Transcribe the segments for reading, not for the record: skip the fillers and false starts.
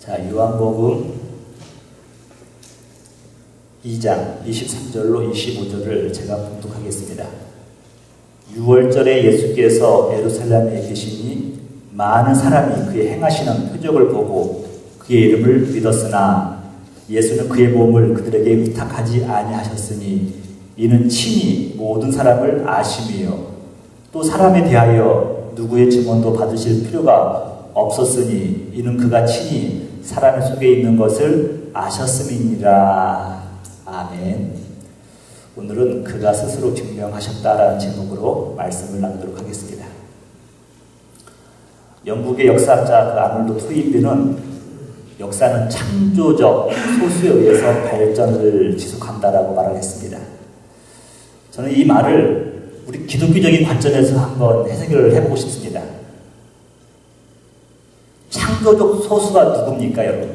자, 요한복음 2장 23절로 25절을 제가 봉독하겠습니다. 6월절에 예수께서 예루살렘에 계시니 많은 사람이 그의 행하시는 표적을 보고 그의 이름을 믿었으나 예수는 그의 몸을 그들에게 위탁하지 아니하셨으니 이는 친히 모든 사람을 아심이요 또 사람에 대하여 누구의 증언도 받으실 필요가 없었으니 이는 그가 친히 사람 속에 있는 것을 아셨음이니라. 아멘. 오늘은 그가 스스로 증명하셨다라는 제목으로 말씀을 나누도록 하겠습니다. 영국의 역사학자 그 아놀드 토인비는 역사는 창조적 소수에 의해서 발전을 지속한다라고 말을 했습니다. 저는 이 말을 우리 기독교적인 관점에서 한번 해석을 해보고 싶습니다. 창조적 소수가 누굽니까, 여러분?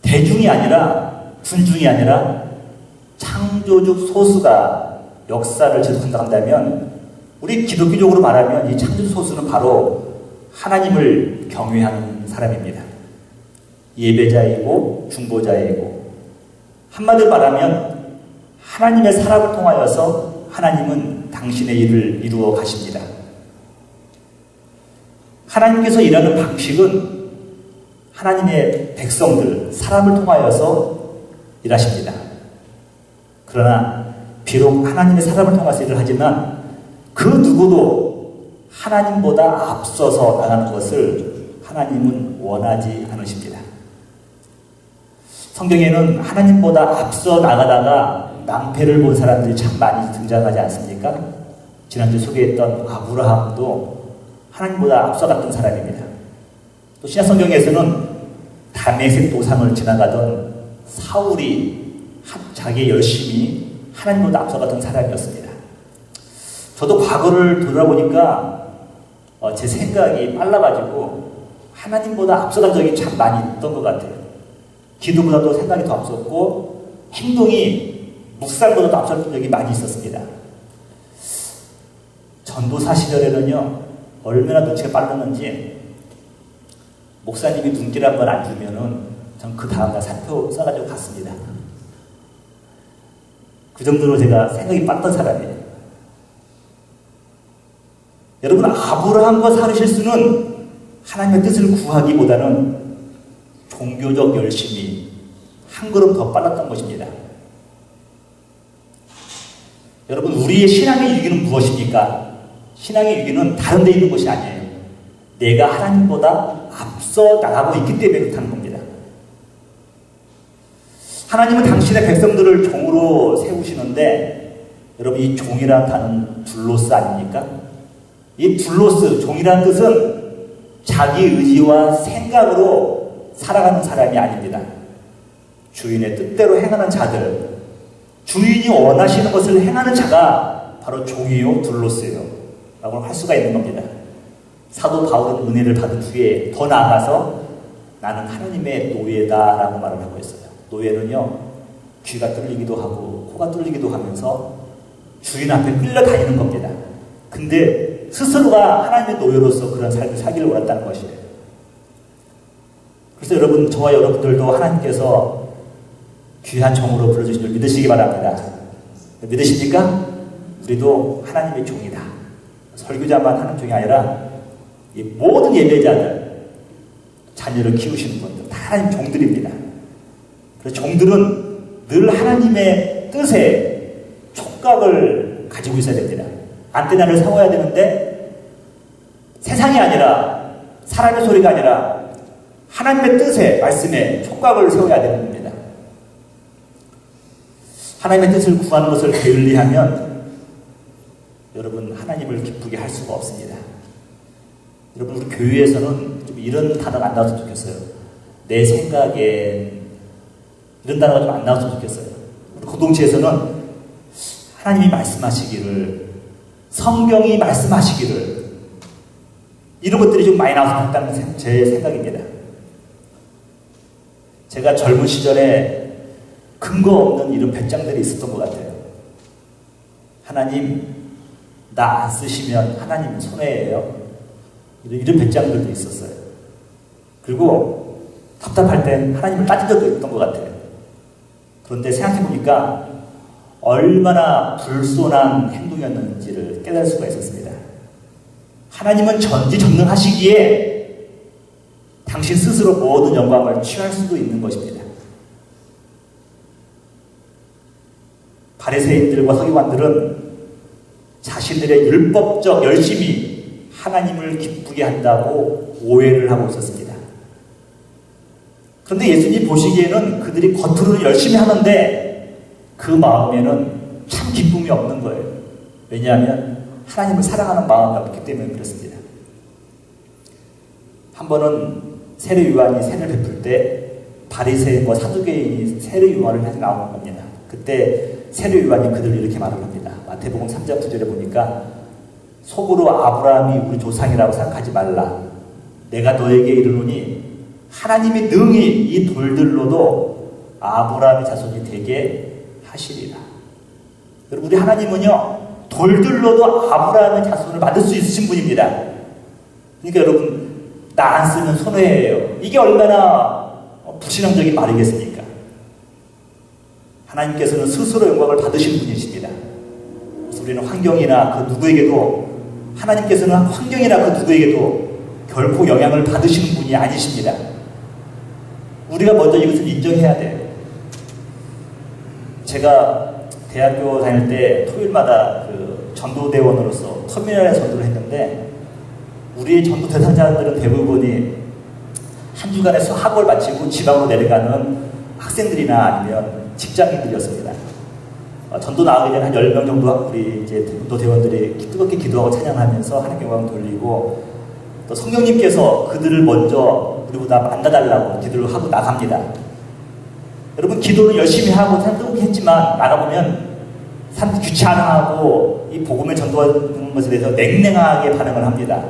대중이 아니라, 군중이 아니라 창조적 소수가 역사를 지속한다 한다면 우리 기독교적으로 말하면 이 창조적 소수는 바로 하나님을 경외하는 사람입니다. 예배자이고 중보자이고 한마디로 말하면 하나님의 사람을 통하여서 하나님은 당신의 일을 이루어 가십니다. 하나님께서 일하는 방식은 하나님의 백성들, 사람을 통하여서 일하십니다. 그러나 비록 하나님의 사람을 통해서 일을 하지만 그 누구도 하나님보다 앞서서 나가는 것을 하나님은 원하지 않으십니다. 성경에는 하나님보다 앞서 나가다가 낭패를 본 사람들이 참 많이 등장하지 않습니까? 지난주 소개했던 아브라함도 하나님보다 앞서갔던 사람입니다. 또 신약성경에서는 다메섹 도상을 지나가던 사울이 자기 열심히 하나님보다 앞서갔던 사람이었습니다. 저도 과거를 돌아보니까 제 생각이 빨라가지고 하나님보다 앞서간 적이 참 많이 있던 것 같아요. 기도보다도 생각이 더 앞섰고 행동이 묵상보다도 앞섰던 적이 많이 있었습니다. 전도사 시절에는요, 얼마나 눈치가 빠르는지 목사님이 눈길 한 번 안 주면은 전 그 다음날 사표 써가지고 갔습니다. 그 정도로 제가 생각이 빠른 사람이에요. 여러분, 아브라함과 사르 실수는 하나님의 뜻을 구하기보다는 종교적 열심이 한 걸음 더 빨랐던 것입니다. 여러분, 우리의 신앙의 위기는 무엇입니까? 신앙의 위기는 다른 데 있는 것이 아니에요. 내가 하나님보다 앞서 나가고 있기 때문에 그렇다는 겁니다. 하나님은 당신의 백성들을 종으로 세우시는데 여러분, 이 종이라는 단어는 둘로스 아닙니까? 이 둘로스, 종이라는 뜻은 자기 의지와 생각으로 살아가는 사람이 아닙니다. 주인의 뜻대로 행하는 자들, 주인이 원하시는 것을 행하는 자가 바로 종이요, 둘로스예요 라고 할 수가 있는 겁니다. 사도 바울은 은혜를 받은 후에 더 나아가서 나는 하나님의 노예다 라고 말을 하고 있어요. 노예는요, 귀가 뚫리기도 하고 코가 뚫리기도 하면서 주인 앞에 끌려다니는 겁니다. 근데 스스로가 하나님의 노예로서 그런 삶을 살기를 원했다는 것이에요. 그래서 여러분, 저와 여러분들도 하나님께서 귀한 종으로 불러주신 줄 믿으시기 바랍니다. 믿으십니까? 우리도 하나님의 종이다. 설교자만 하는 종이 아니라 이 모든 예배자들, 자녀를 키우시는 분들 다 하나님 종들입니다. 그래서 종들은 늘 하나님의 뜻에 촉각을 가지고 있어야 됩니다. 안테나를 세워야 되는데 세상이 아니라 사람의 소리가 아니라 하나님의 뜻에, 말씀에 촉각을 세워야 되는 겁니다. 하나님의 뜻을 구하는 것을 게을리하면 여러분, 하나님을 기쁘게 할 수가 없습니다. 여러분, 우리 교회에서는 좀 이런 단어가 안 나왔으면 좋겠어요. 내 생각엔 이런 단어가 좀 안 나왔으면 좋겠어요. 우리 공동체에서는 하나님이 말씀하시기를, 성경이 말씀하시기를, 이런 것들이 좀 많이 나왔으면 좋겠다는 제 생각입니다. 제가 젊은 시절에 근거 없는 이런 배짱들이 있었던 것 같아요. 하나님, 나 안 쓰시면 하나님 손해예요. 이런 배짱들도 있었어요. 그리고 답답할 땐 하나님을 따진 적도 있던 것 같아요. 그런데 생각해보니까 얼마나 불손한 행동이었는지를 깨달을 수가 있었습니다. 하나님은 전지전능하시기에 당신 스스로 모든 영광을 취할 수도 있는 것입니다. 바리새인들과 서기관들은 자신들의 율법적 열심이 하나님을 기쁘게 한다고 오해를 하고 있었습니다. 그런데 예수님 보시기에는 그들이 겉으로는 열심히 하는데 그 마음에는 참 기쁨이 없는 거예요. 왜냐하면 하나님을 사랑하는 마음이 없기 때문에 그렇습니다. 한 번은 세례요한이 세례를 베풀 때 바리새인과 사두개인이 세례요한을 해서 나오는 겁니다. 그때 세례요한이 그들을 이렇게 말을 합니다. 마태복음 3장 9절에 보니까 속으로 아브라함이 우리 조상이라고 생각하지 말라. 내가 너에게 이르노니 하나님이 능히 이 돌들로도 아브라함의 자손이 되게 하시리라. 여러분, 우리 하나님은요 돌들로도 아브라함의 자손을 만들 수 있으신 분입니다. 그러니까 여러분, 나 안 쓰면 손해예요. 이게 얼마나 불신앙적인 말이겠습니까? 하나님께서는 스스로 영광을 받으신 분이십니다. 그래서 우리는 환경이나 그 누구에게도, 하나님께서는 환경이나 그 누구에게도 결코 영향을 받으시는 분이 아니십니다. 우리가 먼저 이것을 인정해야 돼요. 제가 대학교 다닐 때 토요일마다 그 전도대원으로서 터미널에 전도를 했는데, 우리의 전도 대상자들은 대부분이 한 주간의 학업을 마치고 지방으로 내려가는 학생들이나 아니면 직장인들이었습니다. 전도 나가기 전에 한 10명 정도 우리 이제 전도 대원들이 뜨겁게 기도하고 찬양하면서 하나님께 영광 돌리고, 또 성령님께서 그들을 먼저 우리보다 만나달라고 기도를 하고 나갑니다. 여러분, 기도를 열심히 하고 뜨겁게 했지만 나가보면 사람들이 귀찮아하고 이 복음을 전도하는 것에 대해서 냉랭하게 반응을 합니다.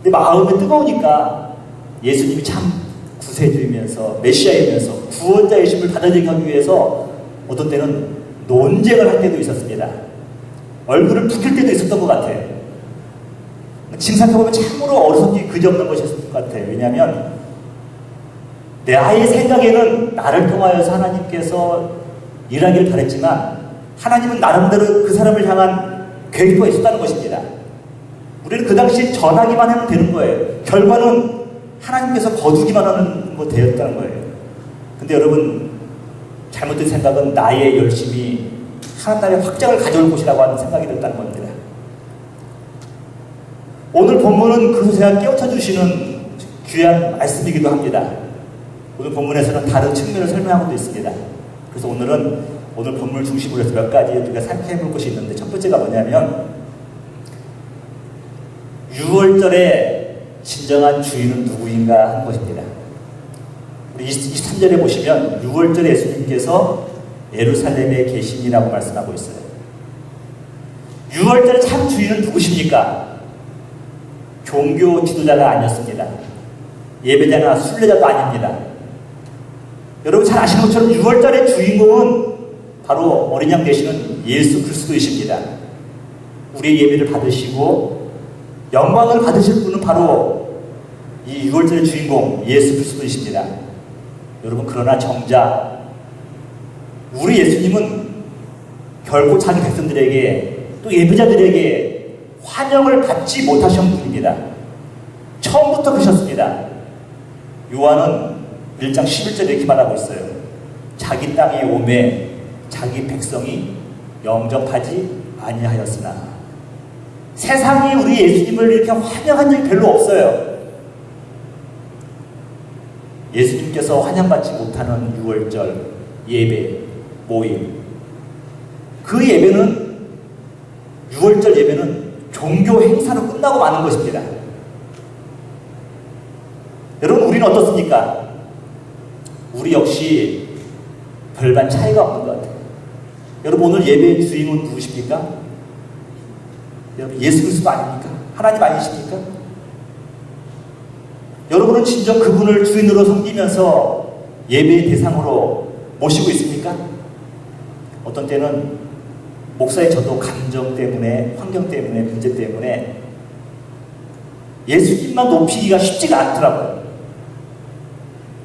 근데 마음이 뜨거우니까 예수님이 참 구세주이면서 메시아이면서 구원자의 힘을 받아들이기 위해서 어떤 때는 논쟁을 할 때도 있었습니다. 얼굴을 붉힐 때도 있었던 것 같아요. 지금 생각해보면 참으로 어리석기 그지없는 것이었을 것 같아요. 왜냐하면 나의 생각에는 나를 통하여서 하나님께서 일하기를 바랬지만 하나님은 나름대로 그 사람을 향한 계획도 있었다는 것입니다. 우리는 그 당시 전하기만 하면 되는 거예요. 결과는 하나님께서 거두기만 하는 거 되었다는 거예요. 근데 여러분, 잘못된 생각은 나의 열심이 하나님의 확장을 가져올 것이라고 하는 생각이 들었다는 겁니다. 오늘 본문은 그것을 제가 깨우쳐 주시는 귀한 말씀이기도 합니다. 오늘 본문에서는 다른 측면을 설명하고도 있습니다. 그래서 오늘 본문을 중심으로 해서 몇 가지 우리가 생각해 볼 것이 있는데, 첫 번째가 뭐냐면 6월절의 진정한 주인은 누구인가 하는 것입니다. 우리 23절에 보시면 6월절에 예수님께서 예루살렘에 계시니라고 말씀하고 있어요. 6월절의 참 주인은 누구십니까? 종교 지도자가 아니었습니다. 예배자나 순례자도 아닙니다. 여러분 잘 아시는 것처럼 6월달의 주인공은 바로 어린 양 되시는 예수 그리스도이십니다. 우리의 예배를 받으시고 영광을 받으실 분은 바로 이 6월절의 주인공 예수 그리스도이십니다. 여러분, 그러나 정작 우리 예수님은 결국 자기 백성들에게 또 예배자들에게 환영을 받지 못하신 분입니다. 처음부터 그러셨습니다. 요한은 1장 11절에 이렇게 말하고 있어요. 자기 땅에 오매 자기 백성이 영접하지 아니하였으나. 세상이 우리 예수님을 이렇게 환영한 적이 별로 없어요. 예수님께서 환영받지 못하는 6월절 예배, 모임, 그 예배는 6월절 예배는 종교 행사로 끝나고 마는 것입니다. 여러분, 우리는 어떻습니까? 우리 역시 별반 차이가 없는 것 같아요. 여러분, 오늘 예배의 주인은 누구십니까? 여러분, 예수 그리스도 아닙니까? 하나님 아니십니까? 여러분은 진정 그분을 주인으로 섬기면서 예배의 대상으로 모시고 있습니까? 어떤 때는 목사의 저도 감정 때문에, 환경 때문에, 문제 때문에 예수님만 높이기가 쉽지가 않더라고요.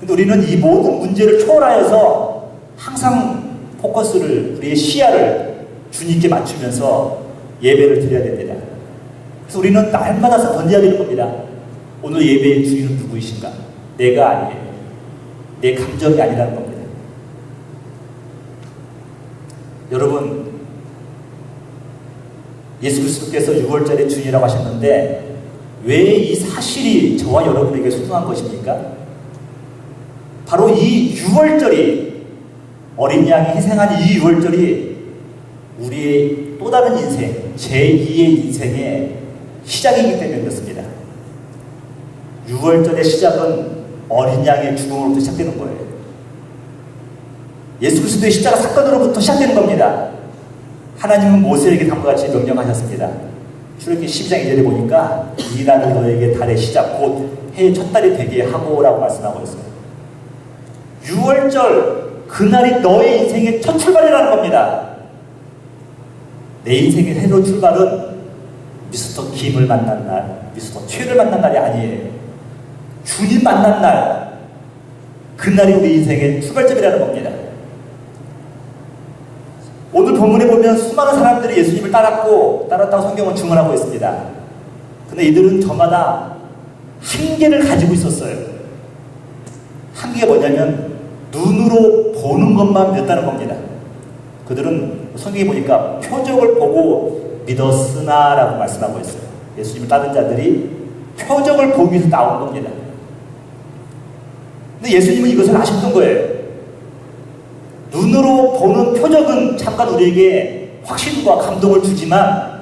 근데 우리는 이 모든 문제를 초월하여서 항상 포커스를, 우리의 시야를 주님께 맞추면서 예배를 드려야 됩니다. 그래서 우리는 날마다 던져야 되는 겁니다. 오늘 예배의 주인은 누구이신가? 내가 아니에요. 내 감정이 아니라는 겁니다. 여러분, 예수 그리스도께서 6월절에 주인이라고 하셨는데 왜 이 사실이 저와 여러분에게 소중한 것입니까? 바로 이 6월절이, 어린 양이 희생한 이 6월절이 우리의 또 다른 인생, 제2의 인생의 시작이기 때문에 그렇습니다. 6월절의 시작은 어린 양의 죽음으로부터 시작되는 거예요. 예수 그리스도의 십자가 사건으로부터 시작되는 겁니다. 하나님은 모세에게 다음과 같이 명령하셨습니다. 출애굽기 12장 2절에 보니까 이 날을 너에게 달의 시작 곧 해의 첫 달이 되게 하고라고 말씀하고 있어요. 6월절 그날이 너의 인생의 첫 출발이라는 겁니다. 내 인생의 새로운 출발은 미스터 김을 만난 날, 미스터 최를 만난 날이 아니에요. 주님 만난 날, 그날이 우리 인생의 출발점이라는 겁니다. 오늘 본문에 보면 수많은 사람들이 예수님을 따랐다고 성경은 증언하고 있습니다. 근데 이들은 저마다 한계를 가지고 있었어요. 한계가 뭐냐면 눈으로 보는 것만 믿었다는 겁니다. 그들은 성경에 보니까 표적을 보고 믿었으나 라고 말씀하고 있어요. 예수님을 따른 자들이 표적을 보기 위해서 나온 겁니다. 근데 예수님은 이것을 아셨던 거예요. 눈으로 보는 표적은 잠깐 우리에게 확신과 감동을 주지만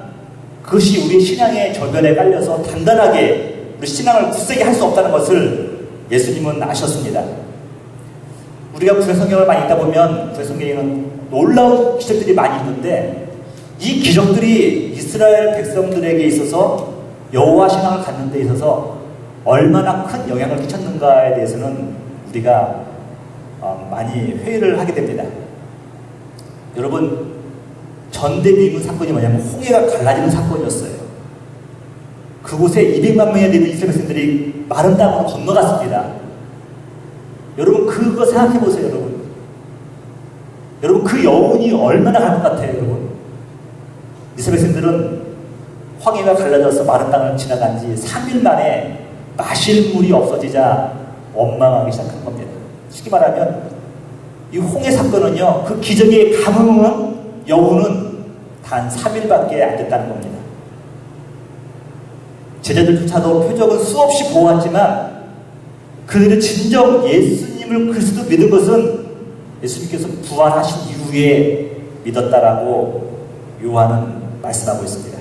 그것이 우리의 신앙의 저변에 깔려서 단단하게 우리 신앙을 굳세게 할 수 없다는 것을 예수님은 아셨습니다. 우리가 구약 성경을 많이 읽다 보면 구약 성경에는 놀라운 기적들이 많이 있는데 이 기적들이 이스라엘 백성들에게 있어서 여호와 신앙을 갖는 데 있어서 얼마나 큰 영향을 끼쳤는가에 대해서는 우리가 많이 회의를 하게 됩니다. 여러분, 전대미문 사건이 뭐냐면 홍해가 갈라지는 사건이었어요. 그곳에 200만 명이 되는 이스라엘 백성들이 마른 땅으로 건너갔습니다. 여러분, 그거 생각해 보세요, 여러분. 여러분, 그 여운이 얼마나 갈 것 같아요, 여러분. 이스라엘 백성들은 홍해가 갈라져서 마른 땅을 지나간 지 3일 만에 마실 물이 없어지자 원망하기 시작한 겁니다. 쉽게 말하면 이 홍해 사건은요, 그 기적의 감흥은, 여운은 단 3일밖에 안 됐다는 겁니다. 제자들조차도 표적은 수없이 보았지만 그들의 진정 예수님을 그리스도 믿은 것은 예수님께서 부활하신 이후에 믿었다라고 요한은 말씀하고 있습니다.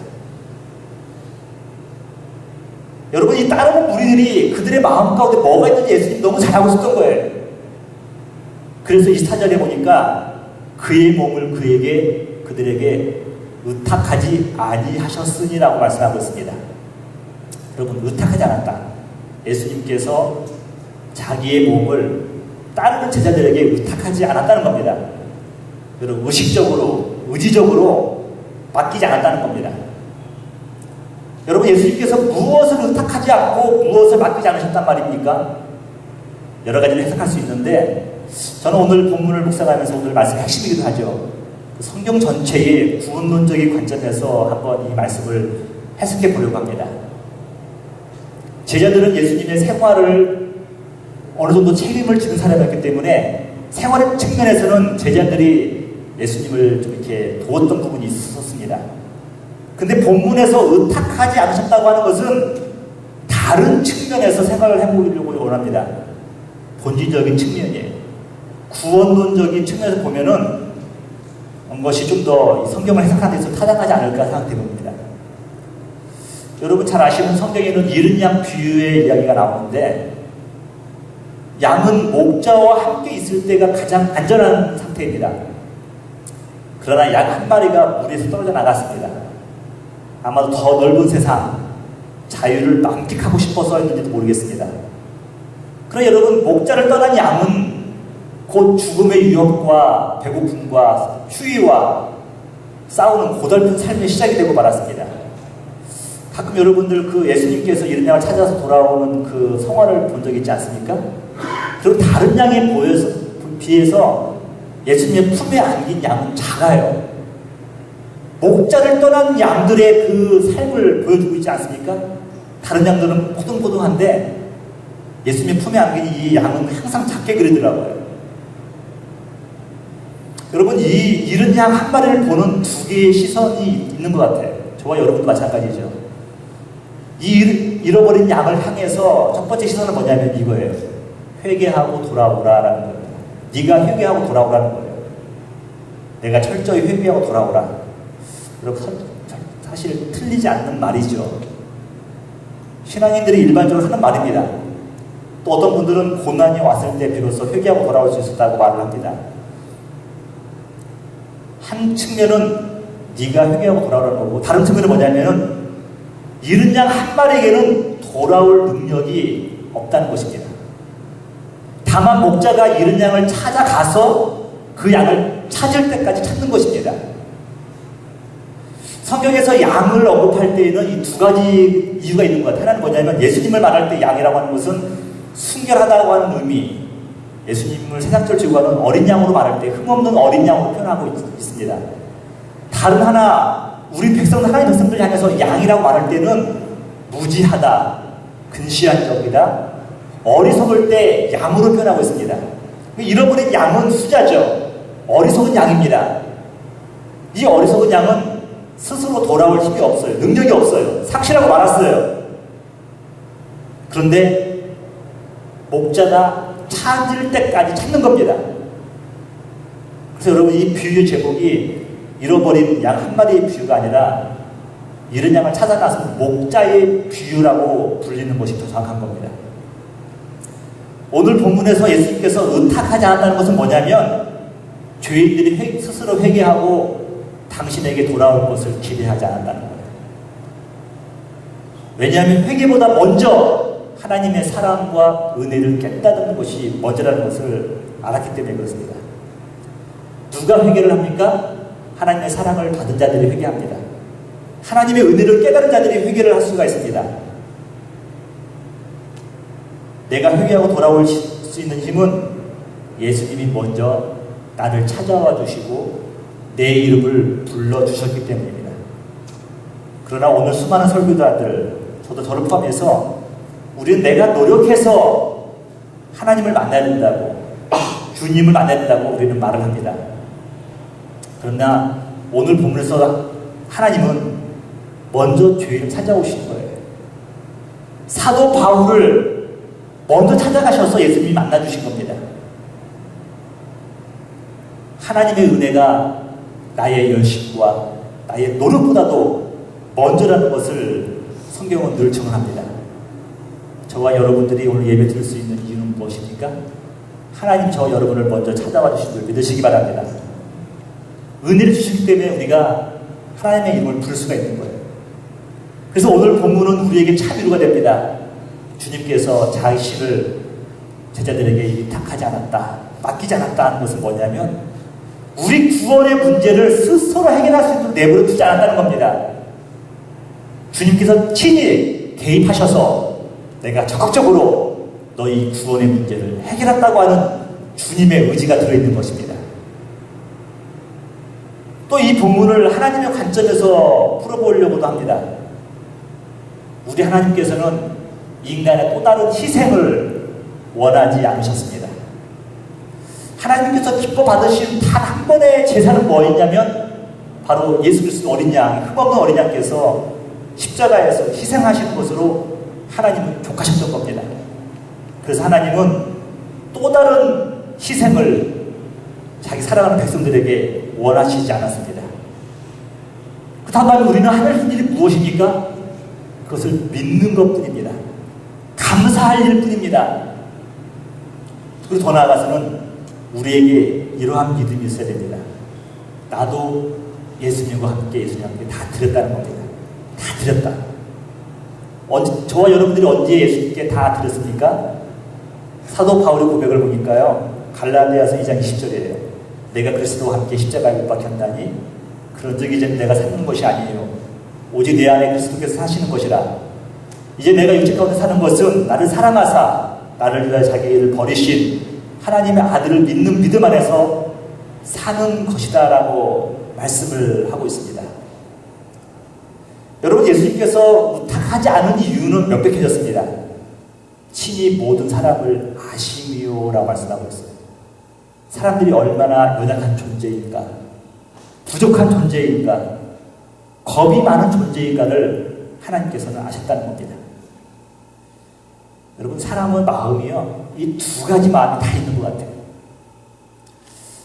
여러분, 이 따르는 무리들이 그들의 마음 가운데 뭐가 있는지 예수님 너무 잘 알고 있었던 거예요. 그래서 24절에 보니까 그의 몸을 그들에게 의탁하지 아니하셨으니라고 말씀하고 있습니다. 여러분, 의탁하지 않았다. 예수님께서 자기의 몸을 따르는 제자들에게 의탁하지 않았다는 겁니다. 여러분, 의지적으로 맡기지 않았다는 겁니다. 여러분, 예수님께서 무엇을 의탁하지 않고 무엇을 맡기지 않으셨단 말입니까? 여러 가지를 해석할 수 있는데 저는 오늘 본문을 묵상하면서 오늘 말씀의 핵심이기도 하죠. 성경 전체의 구원론적인 관점에서 한번 이 말씀을 해석해 보려고 합니다. 제자들은 예수님의 생활을 어느 정도 책임을 지는 사람이었기 때문에 생활의 측면에서는 제자들이 예수님을 좀 이렇게 도왔던 부분이 있었습니다. 근데 본문에서 의탁하지 않으셨다고 하는 것은 다른 측면에서 생각을 해보려고 원합니다. 본질적인 측면이에요. 구원론적인 측면에서 보면은 것이 좀 더 성경을 해석하는 데서 타당하지 않을까 생각됩니다. 여러분 잘 아시는 성경에는 이른 양 비유의 이야기가 나오는데 양은 목자와 함께 있을 때가 가장 안전한 상태입니다. 그러나 양 한 마리가 무리에서 떨어져 나갔습니다. 아마도 더 넓은 세상, 자유를 만끽하고 싶어서 했는지도 모르겠습니다. 그러나 여러분, 목자를 떠난 양은 곧 죽음의 위협과 배고픔과 추위와 싸우는 고달픈 삶의 시작이 되고 말았습니다. 가끔 여러분들 그 예수님께서 이른 양을 찾아서 돌아오는 그 성화를 본 적 있지 않습니까? 그리고 다른 양에 비해서 예수님의 품에 안긴 양은 작아요. 목자를 떠난 양들의 그 삶을 보여주고 있지 않습니까? 다른 양들은 포동포동한데 예수님의 품에 안긴 이 양은 항상 작게 그리더라고요. 여러분, 이 잃은 양 한 마리를 보는 두 개의 시선이 있는 것 같아요. 저와 여러분도 마찬가지죠. 이 잃어버린 양을 향해서 첫 번째 시선은 뭐냐면 이거예요. 회개하고 돌아오라라는 겁니다. 네가 회개하고 돌아오라는 거예요. 내가 철저히 회개하고 돌아오라. 여러분, 사실 틀리지 않는 말이죠. 신앙인들이 일반적으로 하는 말입니다. 또 어떤 분들은 고난이 왔을 때 비로소 회개하고 돌아올 수 있었다고 말을 합니다. 한 측면은 네가 회개하고 돌아오라는 거고, 다른 측면은 뭐냐면은 잃은 양 한 마리에게는 돌아올 능력이 없다는 것입니다. 다만 목자가 잃은 양을 찾아가서 그 양을 찾을 때까지 찾는 것입니다. 성경에서 양을 언급할 때에는 이 두 가지 이유가 있는 것 같아요. 하나는 뭐냐면 예수님을 말할 때 양이라고 하는 것은 순결하다고 하는 의미, 예수님을 세상적으로 지고하는 어린 양으로 말할 때 흠없는 어린 양으로 표현하고 있습니다. 다른 하나, 우리 백성, 하나님 백성들 향해서 양이라고 말할 때는 무지하다, 근시안적이다, 어리석을 때 양으로 표현하고 있습니다. 잃어버린 양은 수자죠. 어리석은 양입니다. 이 어리석은 양은 스스로 돌아올 힘이 없어요. 능력이 없어요. 상실하고 말았어요. 그런데 목자가 찾을 때까지 찾는 겁니다. 그래서 여러분, 이 비유의 제목이 잃어버린 양 한 마리의 비유가 아니라 잃은 양을 찾아가서 목자의 비유라고 불리는 것이 더 정확한 겁니다. 오늘 본문에서 예수님께서 의탁하지 않았다는 것은 뭐냐면 죄인들이 스스로 회개하고 당신에게 돌아올 것을 기대하지 않았다는 거예요. 왜냐하면 회개보다 먼저 하나님의 사랑과 은혜를 깨닫는 것이 먼저라는 것을 알았기 때문에 그렇습니다. 누가 회개를 합니까? 하나님의 사랑을 받은 자들이 회개합니다. 하나님의 은혜를 깨달은 자들이 회개를 할 수가 있습니다. 내가 회개하고 돌아올 수 있는 힘은 예수님이 먼저 나를 찾아와 주시고 내 이름을 불러주셨기 때문입니다. 그러나 오늘 수많은 설교자들, 저를 포함해서 우리는 내가 노력해서 하나님을 만나야 된다고, 주님을 만나야 된다고 우리는 말을 합니다. 그러나 오늘 본문에서 하나님은 먼저 죄인을 찾아오신 거예요. 사도 바울을 먼저 찾아가셔서 예수님이 만나주신 겁니다. 하나님의 은혜가 나의 열심과 나의 노력보다도 먼저라는 것을 성경은 늘 증언합니다. 저와 여러분들이 오늘 예배 드릴 수 있는 이유는 무엇입니까? 하나님 저와 여러분을 먼저 찾아와 주신 줄 믿으시기 바랍니다. 은혜를 주시기 때문에 우리가 하나님의 이름을 부를 수가 있는 거예요. 그래서 오늘 본문은 우리에게 참 위로가 됩니다. 주님께서 자신을 제자들에게 위탁하지 않았다, 맡기지 않았다 하는 것은 뭐냐면 우리 구원의 문제를 스스로 해결할 수 있도록 내버려 두지 않았다는 겁니다. 주님께서 친히 개입하셔서 내가 적극적으로 너희 구원의 문제를 해결한다고 하는 주님의 의지가 들어있는 것입니다. 또 이 본문을 하나님의 관점에서 풀어보려고도 합니다. 우리 하나님께서는 인간의 또 다른 희생을 원하지 않으셨습니다. 하나님께서 기뻐 받으신 단 한 번의 제사는 뭐였냐면 바로 예수 그리스도 어린 양, 흠없는 어린 양께서 십자가에서 희생하시는 것으로 하나님은 족하셨던 겁니다. 그래서 하나님은 또 다른 희생을 자기 사랑하는 백성들에게 원하시지 않았습니다. 그 다음에 우리는 하는 일이 무엇입니까? 그것을 믿는 것뿐입니다. 감사할 일뿐입니다. 그리고 더 나아가서는 우리에게 이러한 믿음이 있어야 됩니다. 나도 예수님과 함께 예수님과 함께 다 드렸다는 겁니다. 다 드렸다. 저와 여러분들이 언제 예수님께 다 드렸습니까? 사도 바울의 고백을 보니까요, 갈라디아서 2장 20절이에요. 내가 그리스도와 함께 십자가에 못 박혔나니 그런 적이 이제 내가 사는 것이 아니에요. 오직 내 안에 그리스도께서 사시는 것이라. 이제 내가 육체 가운데 사는 것은 나를 사랑하사 나를 위하여 자기를 버리신 하나님의 아들을 믿는 믿음 안에서 사는 것이다 라고 말씀을 하고 있습니다. 여러분, 예수님께서 우탁하지 않은 이유는 명백해졌습니다. 친히 모든 사람을 아심이요 라고 말씀하고 있어요. 사람들이 얼마나 연약한 존재인가, 부족한 존재인가, 겁이 많은 존재인가를 하나님께서는 아셨다는 겁니다. 여러분, 사람은 마음이요, 이 두 가지 마음이 다 있는 것 같아요.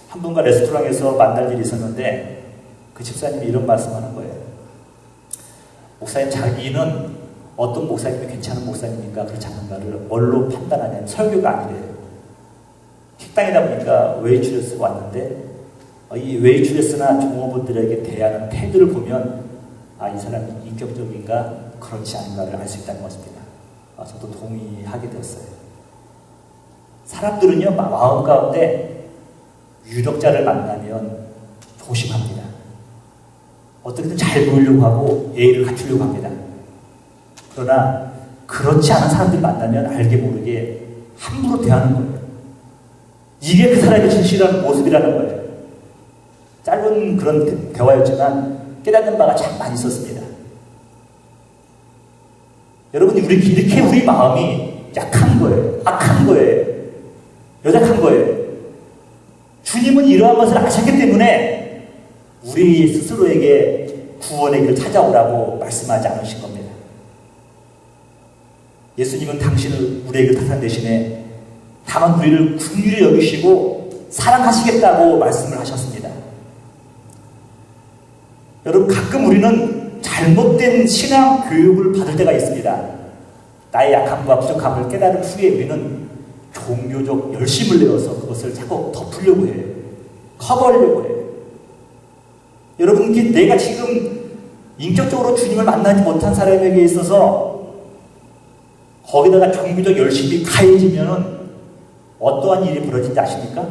한 분과 레스토랑에서 만날 일이 있었는데 그 집사님이 이런 말씀하는 거예요. 목사님, 자기는 어떤 목사님이 괜찮은 목사님인가 그렇지 않은가를 뭘로 판단하냐면 설교가 아니래요. 식당이다 보니까 웨이트레스가 왔는데 이 웨이트레스나 종업원들에게 대하는 태도를 보면 이 사람이 인격적인가 그렇지 않은가를 알 수 있다는 것입니다. 저도 동의하게 되었어요. 사람들은요, 마음 가운데 유력자를 만나면 조심합니다. 어떻게든 잘 보이려고 하고 예의를 갖추려고 합니다. 그러나 그렇지 않은 사람들 만나면 알게 모르게 함부로 대하는 거예요. 이게 그 사람의 진실한 모습이라는 거예요. 짧은 그런 대화였지만 깨닫는 바가 참 많이 있었습니다. 여러분, 이렇게 우리 마음이 약한 거예요. 악한 거예요. 연약한 거예요. 주님은 이러한 것을 아셨기 때문에 우리 스스로에게 구원의 길을 찾아오라고 말씀하지 않으신 겁니다. 예수님은 당신을 우리에게 타산 대신에 다만 우리를 긍휼히 여기시고 사랑하시겠다고 말씀을 하셨습니다. 여러분, 가끔 우리는 잘못된 신앙 교육을 받을 때가 있습니다. 나의 약함과 부족함을 깨달은 후에 우리는 종교적 열심을 내어서 그것을 자꾸 덮으려고 해요. 커버하려고 해요. 여러분, 내가 지금 인격적으로 주님을 만나지 못한 사람에게 있어서 거기다가 종교적 열심이 가해지면 어떠한 일이 벌어진지 아십니까?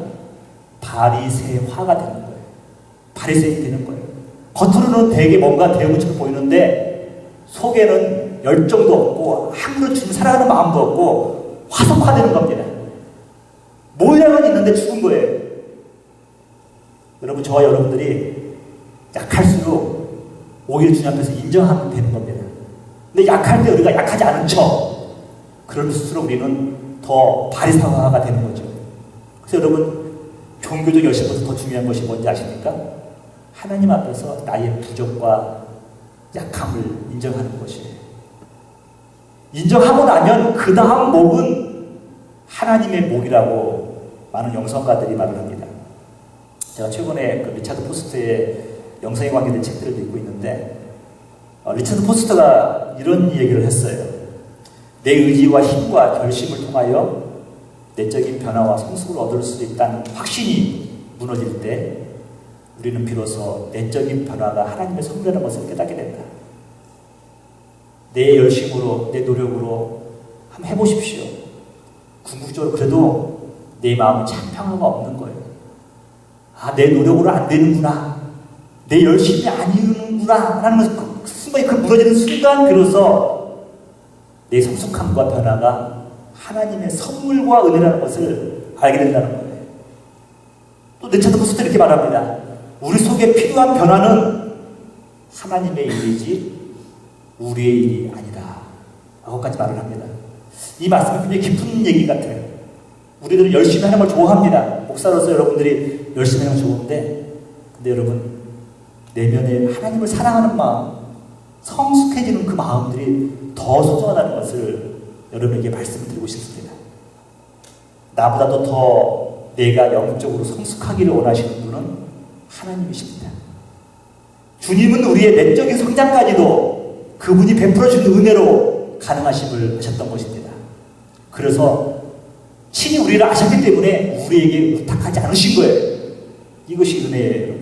바리새화가 되는 거예요. 바리새인이 되는 거예요. 겉으로는 되게 뭔가 배운 것처럼 보이는데 속에는 열정도 없고 아무런 주님 사랑하는 마음도 없고 화석화되는 겁니다. 모양은 있는데 죽은 거예요. 여러분, 저와 여러분들이 약할수록 오히려 주님 앞에서 인정하면 되는 겁니다. 근데 약할 때 우리가 약하지 않은 척 그럴수록 우리는 더 바리새화가 되는 거죠. 그래서 여러분, 종교적 열심보다 더 중요한 것이 뭔지 아십니까? 하나님 앞에서 나의 부족과 약함을 인정하는 것이에요. 인정하고 나면 그 다음 목은 하나님의 목이라고 많은 영성가들이 말을 합니다. 제가 최근에 그 리차드 포스터의 영성에 관계된 책들을 읽고 있는데 리차드 포스터가 이런 얘기를 했어요. 내 의지와 힘과 결심을 통하여 내적인 변화와 성숙을 얻을 수 있다는 확신이 무너질 때 우리는 비로소 내적인 변화가 하나님의 선물이라는 것을 깨닫게 된다. 내 열심으로, 내 노력으로 한번 해보십시오. 궁극적으로 그래도 내 마음은 참 평화가 없는 거예요. 내 노력으로 안 되는구나. 내 열심이 아니는구나. 라는 순간에 그 무너지는 순간 비로소 내 성숙함과 변화가 하나님의 선물과 은혜라는 것을 알게 된다는 거예요. 또 리차드 포스터 이렇게 말합니다. 우리 속에 필요한 변화는 하나님의 일이지 우리의 일이 아니다. 라고까지 말을 합니다. 이 말씀은 굉장히 깊은 얘기 같아요. 우리들은 열심히 하는 걸 좋아합니다. 목사로서 여러분들이 열심히 하는 건 좋은데, 근데 여러분, 내면에 하나님을 사랑하는 마음, 성숙해지는 그 마음들이 더 소중하다는 것을 여러분에게 말씀을 드리고 싶습니다. 나보다도 더 내가 영적으로 성숙하기를 원하시는 분은 하나님이십니다. 주님은 우리의 내적인 성장까지도 그분이 베풀어주는 은혜로 가능하심을 하셨던 것입니다. 그래서 친히 우리를 아셨기 때문에 우리에게 의탁하지 않으신 거예요. 이것이 은혜예요.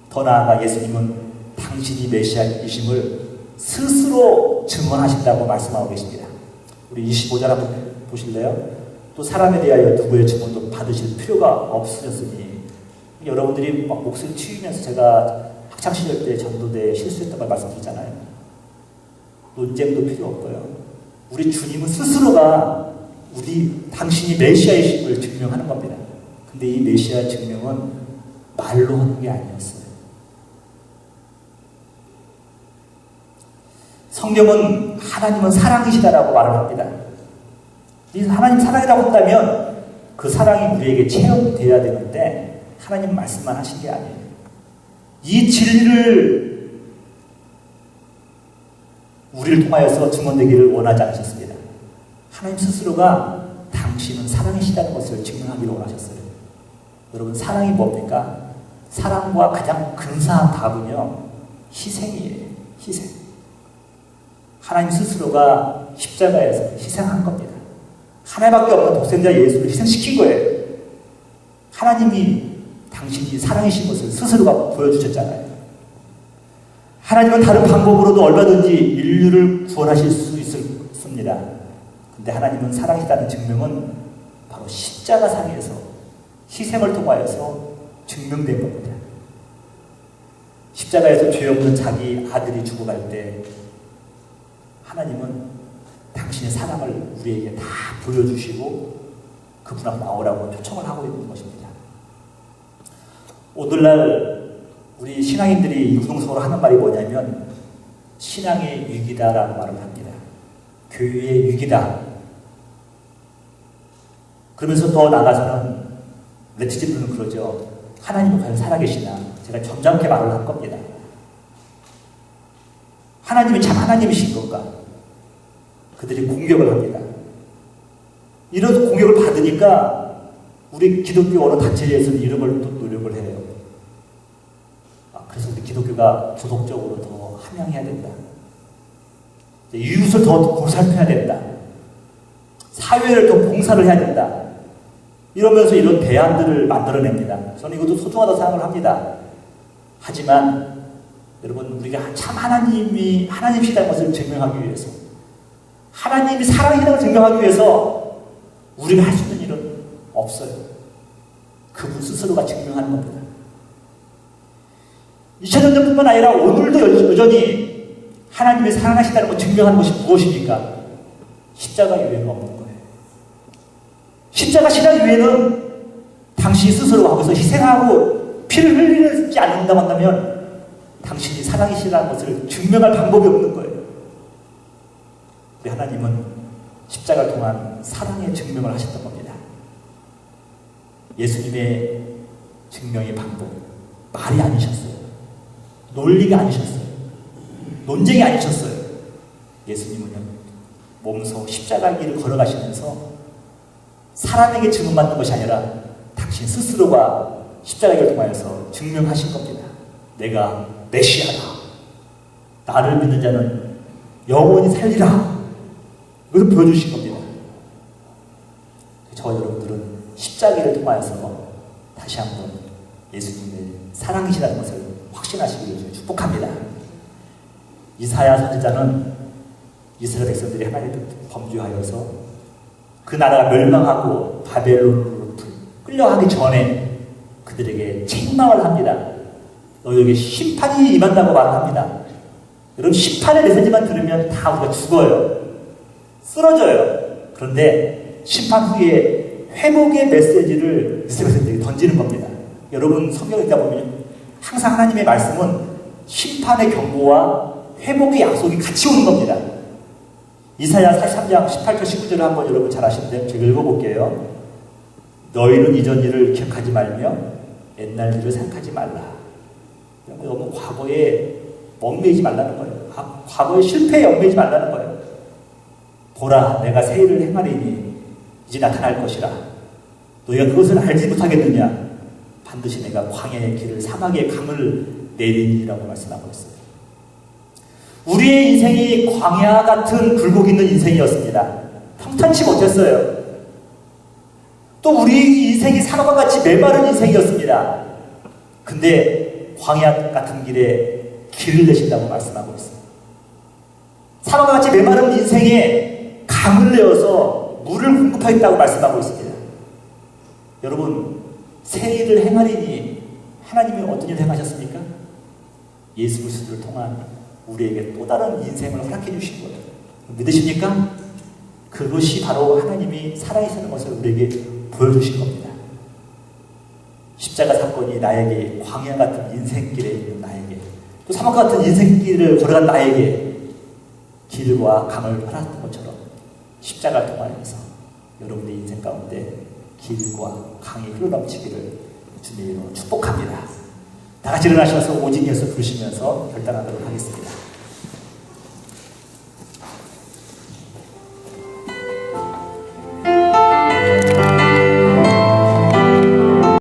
더 나아가 예수님은 당신이 메시아이심을 스스로 증언하신다고 말씀하고 계십니다. 우리 25절 한번 보실래요? 또 사람에 대하여 누구의 증언도 받으실 필요가 없으셨으니. 여러분들이 막 목소리 튀우면서 제가 학창시절 때 전도대에 실수했던 걸 말씀드리잖아요. 논쟁도 필요 없고요. 우리 주님은 스스로가 당신이 메시아이심을 증명하는 겁니다. 근데 이 메시아 증명은 말로 하는 게 아니었어요. 성경은 하나님은 사랑이시다라고 말을 합니다. 이 하나님 사랑이라고 한다면 그 사랑이 우리에게 체험되어야 되는데 하나님 말씀만 하신 게 아니에요. 이 진리를 우리를 통하여서 증언되기를 원하지 않으셨습니다. 하나님 스스로가 당신은 사랑이시다는 것을 증명하기를 원하셨어요. 여러분, 사랑이 뭡니까? 사랑과 가장 근사한 답은요, 희생이에요. 희생. 하나님 스스로가 십자가에서 희생한 겁니다. 하나님밖에 없는 독생자 예수를 희생시킨 거예요. 하나님이 당신이 사랑이신 것을 스스로가 보여주셨잖아요. 하나님은 다른 방법으로도 얼마든지 인류를 구원하실 수 있습니다. 근데 하나님은 사랑이시다는 증명은 바로 십자가상에서 희생을 통하여서 증명된 겁니다. 십자가에서 죄 없는 자기 아들이 죽어갈 때 하나님은 당신의 사랑을 우리에게 다 보여주시고 그분 앞에 나오라고 초청을 하고 있는 것입니다. 오늘날 우리 신앙인들이 유동성으로 하는 말이 뭐냐면 신앙의 위기다라는 말을 합니다. 교회의 위기다. 그러면서 더 나아가서는 네티즌들은 그러죠. 하나님은 과연 살아계시나? 제가 점잖게 말을 한 겁니다. 하나님이 참 하나님이신 건가? 그들이 공격을 합니다. 이런 공격을 받으니까 우리 기독교 어느 단체에서는 이런 걸 또 노력을 해요. 그래서 우리 기독교가 도덕적으로 더 함양해야 된다. 이웃을 더 보살펴야 된다. 사회를 더 봉사를 해야 된다. 이러면서 이런 대안들을 만들어냅니다. 저는 이것도 소중하다고 생각을 합니다. 하지만 여러분, 우리가 참 하나님이시다는 것을 증명하기 위해서, 하나님이 사랑이라는 걸 증명하기 위해서 우리가 할 수 있는 일은 없어요. 그분 스스로가 증명하는 겁니다. 2000년 전뿐만 아니라 오늘도 여전히 하나님이 사랑하시다는 걸 증명하는 것이 무엇입니까? 십자가 이외에는 없는 거예요. 십자가 신앙 이외에는 당신이 스스로 거기서 희생하고 피를 흘리지 않는다고 한다면 당신이 사랑이시라는 것을 증명할 방법이 없는 거예요. 우리 하나님은 십자가를 통한 사랑의 증명을 하셨던 겁니다. 예수님의 증명의 방법, 말이 아니셨어요. 논리가 아니셨어요. 논쟁이 아니셨어요. 예수님은요, 몸소 십자가 길을 걸어가시면서 사람에게 증언받는 것이 아니라 당신 스스로가 십자가 길을 통하여서 증명하신 겁니다. 내가 메시아다. 나를 믿는 자는 영원히 살리라. 이것을 보여주신 겁니다. 저 여러분들은 십자가를 통하여서 다시 한번 예수님의 사랑이시라는 것을 확신하시기를 축복합니다. 이사야 선지자는 이스라엘 백성들이 하나님을 범죄하여서 그 나라가 멸망하고 바벨론으로 끌려가기 전에 그들에게 책망을 합니다. 너희에게 심판이 임한다고 말을 합니다. 여러분, 심판의 메시지만 들으면 다 우리가 죽어요. 쓰러져요. 그런데 심판 후에 회복의 메시지를 이스라엘 백성들에게 던지는 겁니다. 여러분, 성경을 읽다 보면 항상 하나님의 말씀은 심판의 경고와 회복의 약속이 같이 오는 겁니다. 이사야 43장 18절 19절을 한번 여러분 잘 아시는데 제가 읽어볼게요. 너희는 이전 일을 기억하지 말며 옛날 일을 생각하지 말라. 너무 과거에 얽매이지 말라는 거예요. 과거의 실패에 얽매이지 말라는 거예요. 보라, 내가 새 일을 행하리니 이제 나타날 것이라. 너희가 그것을 알지 못하겠느냐? 반드시 내가 광야의 길을 사막의 강을 내리니라고 말씀하고 있어요. 우리의 인생이 광야 같은 굴곡 있는 인생이었습니다. 평탄치 못했어요. 또 우리 인생이 사막과 같이 메마른 인생이었습니다. 근데 광야 같은 길에 길을 내신다고 말씀하고 있어요. 사막과 같이 메마른 인생에 강을 내어서 물을 공급하겠다고 말씀하고 있습니다. 여러분, 새 일을 행하리니 하나님이 어떤 일을 행하셨습니까? 예수 그리스도를 통한 우리에게 또 다른 인생을 허락해 주신 거예요. 믿으십니까? 그 그것이 바로 하나님이 살아계시는 것을 우리에게 보여주신 겁니다. 십자가 사건이 나에게 광야 같은 인생길에 있는 나에게, 또 사막 같은 인생길을 걸어간 나에게 길과 강을 펴놨던 것처럼 십자가를 통하여서 여러분의 인생 가운데 길과 강이 흘러넘치기를 주님으로 축복합니다. 다 같이 일어나셔서 오직 예수 부르시면서 결단하도록 하겠습니다.